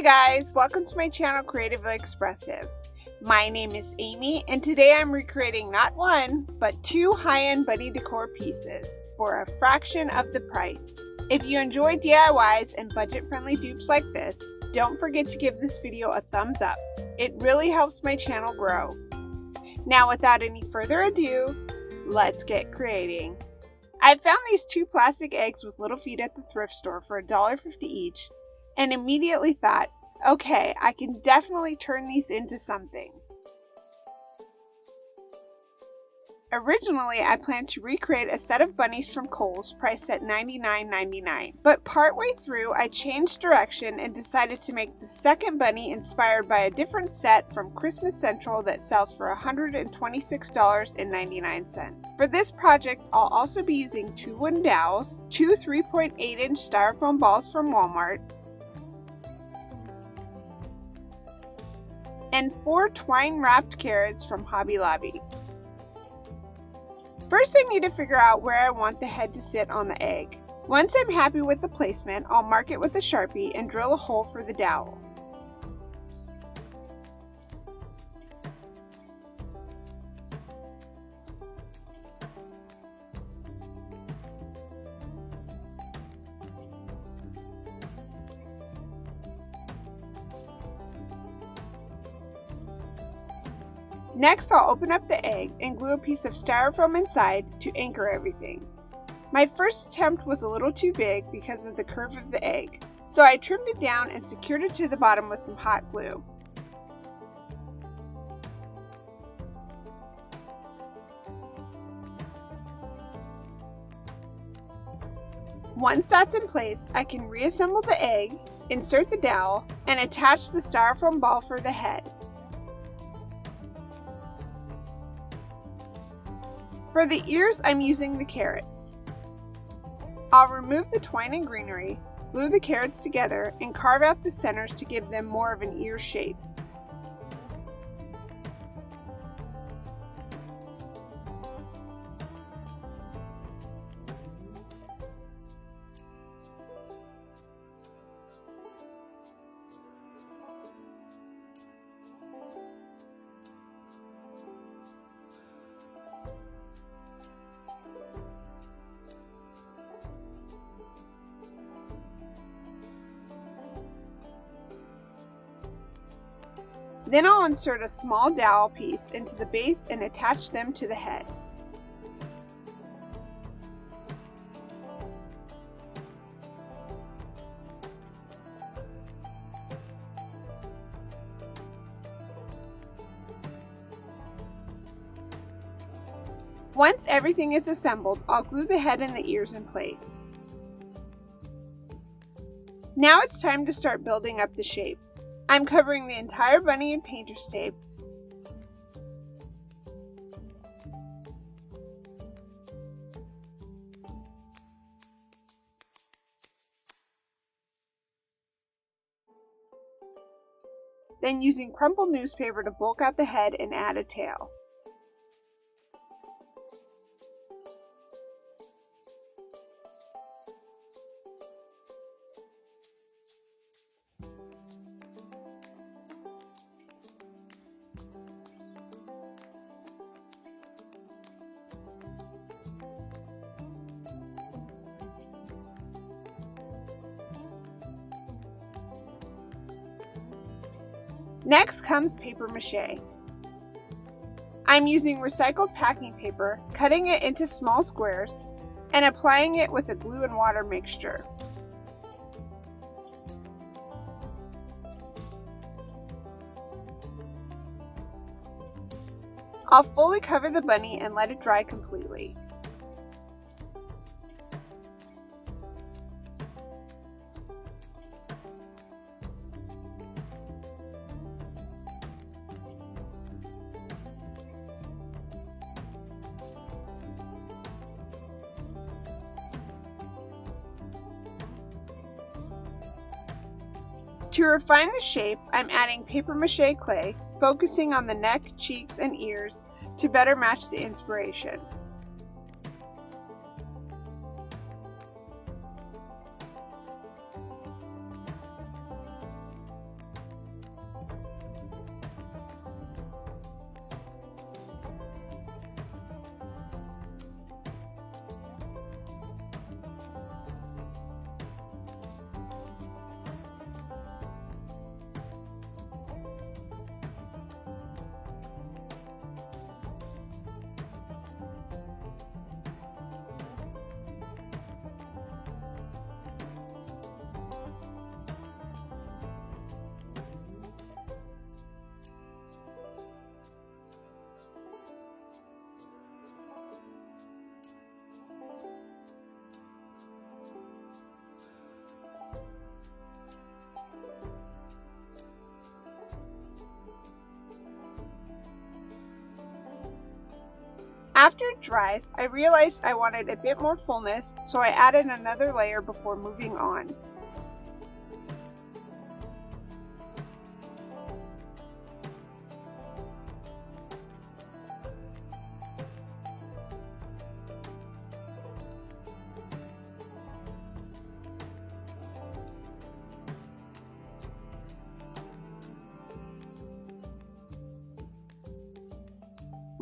Hi guys, welcome to my channel Creatively Expressive. My name is Amy and today I'm recreating not one, but two high-end bunny decor pieces for a fraction of the price. If you enjoy DIYs and budget-friendly dupes like this, don't forget to give this video a thumbs up. It really helps my channel grow. Now without any further ado, let's get creating. I found these two plastic eggs with little feet at the thrift store for $1.50 each and immediately thought, okay, I can definitely turn these into something. Originally, I planned to recreate a set of bunnies from Kohl's priced at $99.99, but partway through I changed direction and decided to make the second bunny inspired by a different set from Christmas Central that sells for $126.99. For this project, I'll also be using two wooden dowels, two 3.8-inch styrofoam balls from Walmart, and 4 twine-wrapped carrots from Hobby Lobby. First, I need to figure out where I want the head to sit on the egg. Once I'm happy with the placement, I'll mark it with a Sharpie and drill a hole for the dowel. Next, I'll open up the egg and glue a piece of styrofoam inside to anchor everything. My first attempt was a little too big because of the curve of the egg, so I trimmed it down and secured it to the bottom with some hot glue. Once that's in place, I can reassemble the egg, insert the dowel, and attach the styrofoam ball for the head. For the ears, I'm using the carrots. I'll remove the twine and greenery, glue the carrots together, and carve out the centers to give them more of an ear shape. Then I'll insert a small dowel piece into the base and attach them to the head. Once everything is assembled, I'll glue the head and the ears in place. Now it's time to start building up the shape. I'm covering the entire bunny in painter's tape. Then using crumpled newspaper to bulk out the head and add a tail. Next comes paper mache. I'm using recycled packing paper, cutting it into small squares, and applying it with a glue and water mixture. I'll fully cover the bunny and let it dry completely. To refine the shape, I'm adding paper mache clay, focusing on the neck, cheeks, and ears to better match the inspiration. After it dries, I realized I wanted a bit more fullness, so I added another layer before moving on.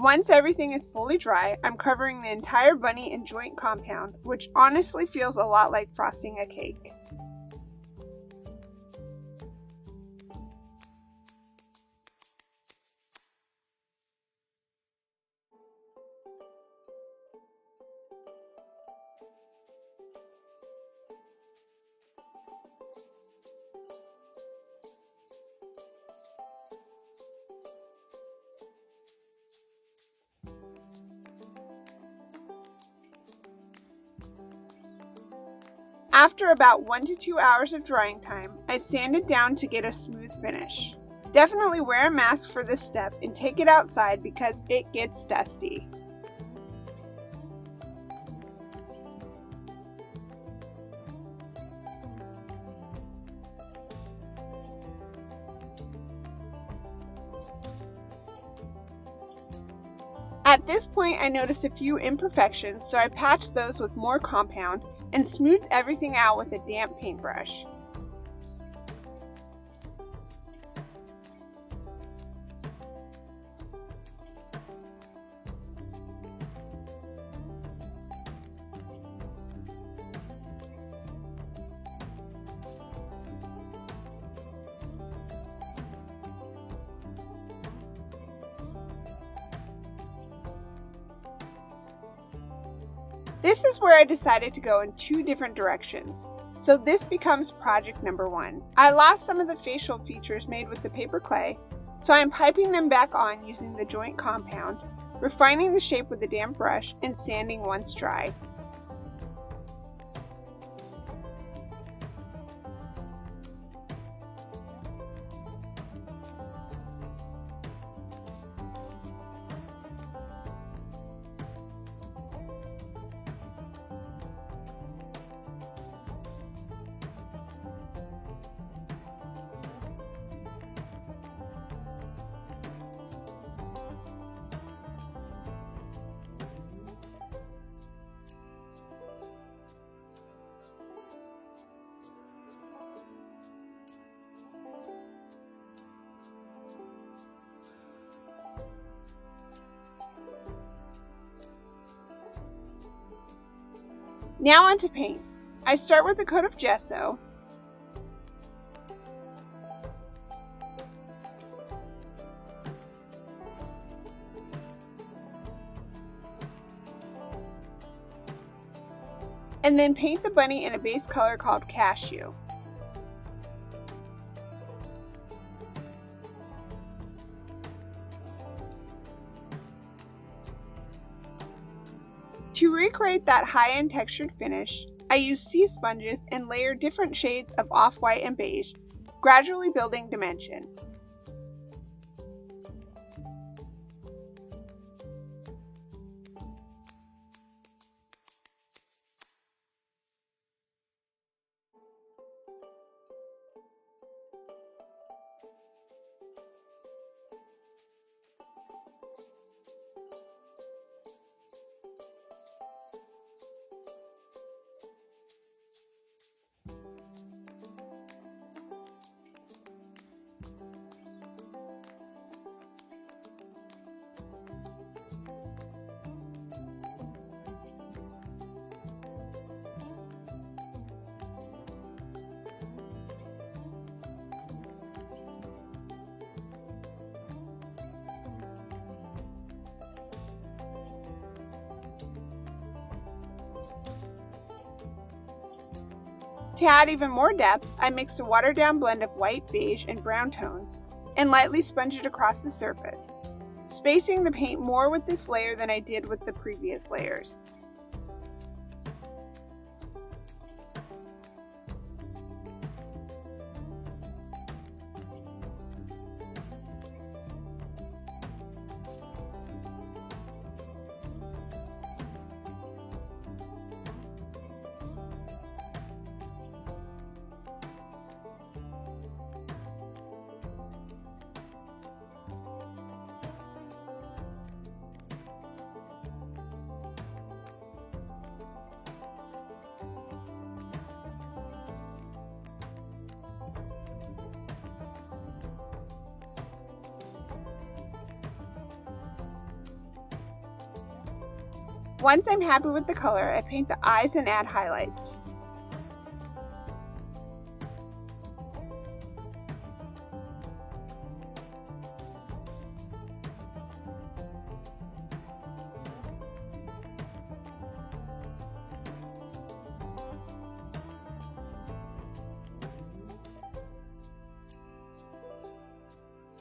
Once everything is fully dry, I'm covering the entire bunny in joint compound, which honestly feels a lot like frosting a cake. After about 1 to 2 hours of drying time, I sanded down to get a smooth finish. Definitely wear a mask for this step and take it outside because it gets dusty. At this point, I noticed a few imperfections, so I patched those with more compound and smoothed everything out with a damp paintbrush. This is where I decided to go in 2 different directions. So this becomes project number 1. I lost some of the facial features made with the paper clay, so I'm piping them back on using the joint compound, refining the shape with a damp brush, and sanding once dry. Now on to paint. I start with a coat of gesso, and then paint the bunny in a base color called cashew. To recreate that high-end textured finish, I use sea sponges and layer different shades of off-white and beige, gradually building dimension. To add even more depth, I mixed a watered-down blend of white, beige, and brown tones, and lightly sponged it across the surface, spacing the paint more with this layer than I did with the previous layers. Once I'm happy with the color, I paint the eyes and add highlights.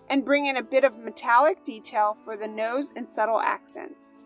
And bring in a bit of metallic detail for the nose and subtle accents.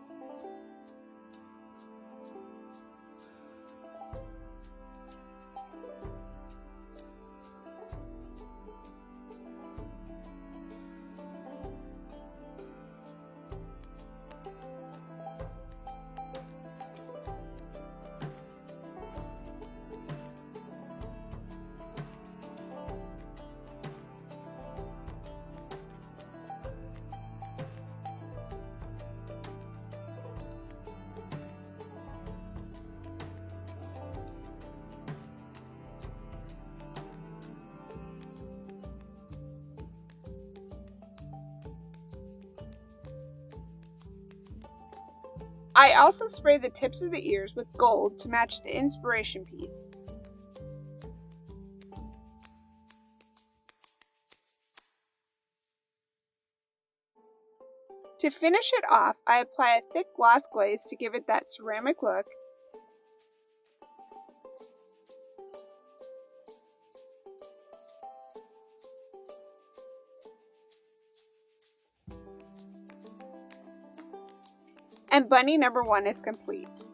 I also spray the tips of the ears with gold to match the inspiration piece. To finish it off, I apply a thick gloss glaze to give it that ceramic look. And bunny number 1 is complete.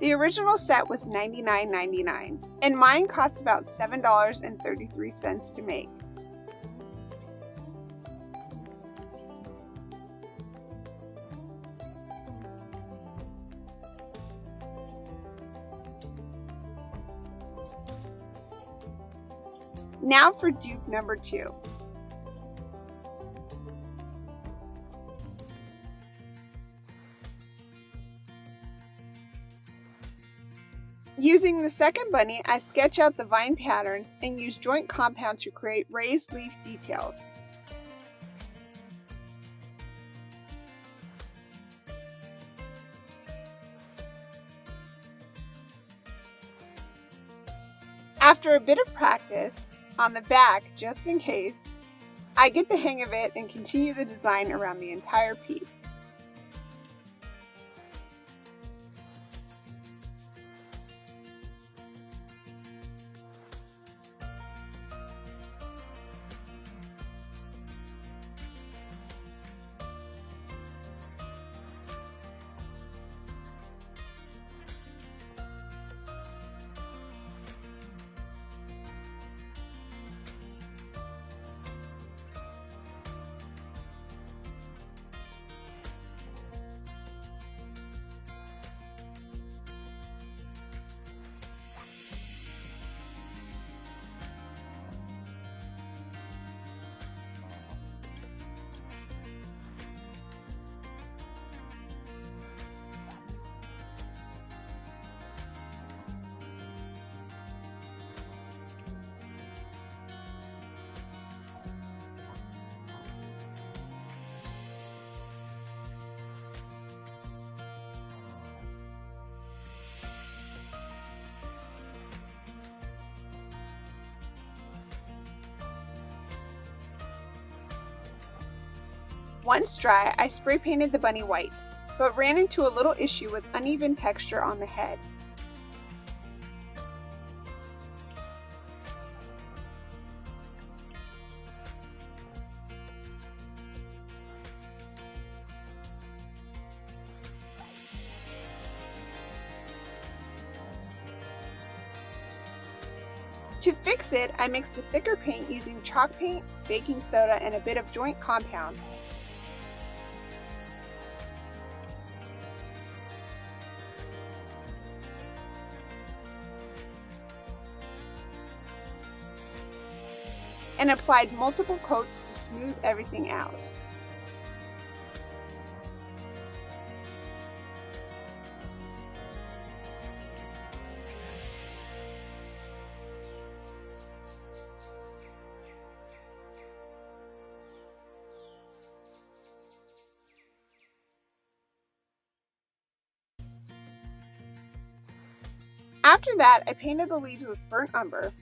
The original set was $99.99, and mine costs about $7.33 to make. Now for dupe number 2. Using the second bunny, I sketch out the vine patterns and use joint compound to create raised leaf details. After a bit of practice, on the back, just in case, I get the hang of it and continue the design around the entire piece. Once dry, I spray painted the bunny white, but ran into a little issue with uneven texture on the head. To fix it, I mixed a thicker paint using chalk paint, baking soda, and a bit of joint compound. And applied multiple coats to smooth everything out. After that, I painted the leaves with burnt umber.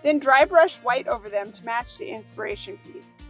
Then dry brush white over them to match the inspiration piece.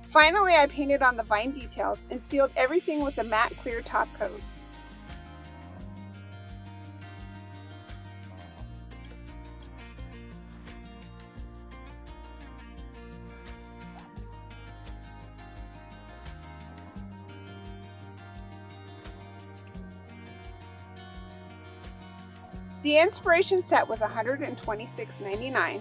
Finally, I painted on the vine details and sealed everything with a matte clear top coat. The inspiration set was $126.99.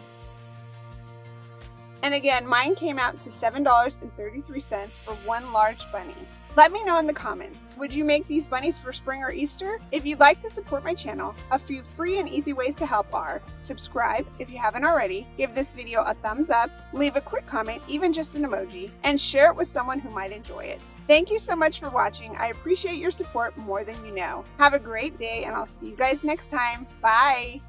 And again, mine came out to $7.33 for one large bunny. Let me know in the comments, would you make these bunnies for spring or Easter? If you'd like to support my channel, a few free and easy ways to help are: subscribe if you haven't already, give this video a thumbs up, leave a quick comment, even just an emoji, and share it with someone who might enjoy it. Thank you so much for watching. I appreciate your support more than you know. Have a great day, and I'll see you guys next time. Bye!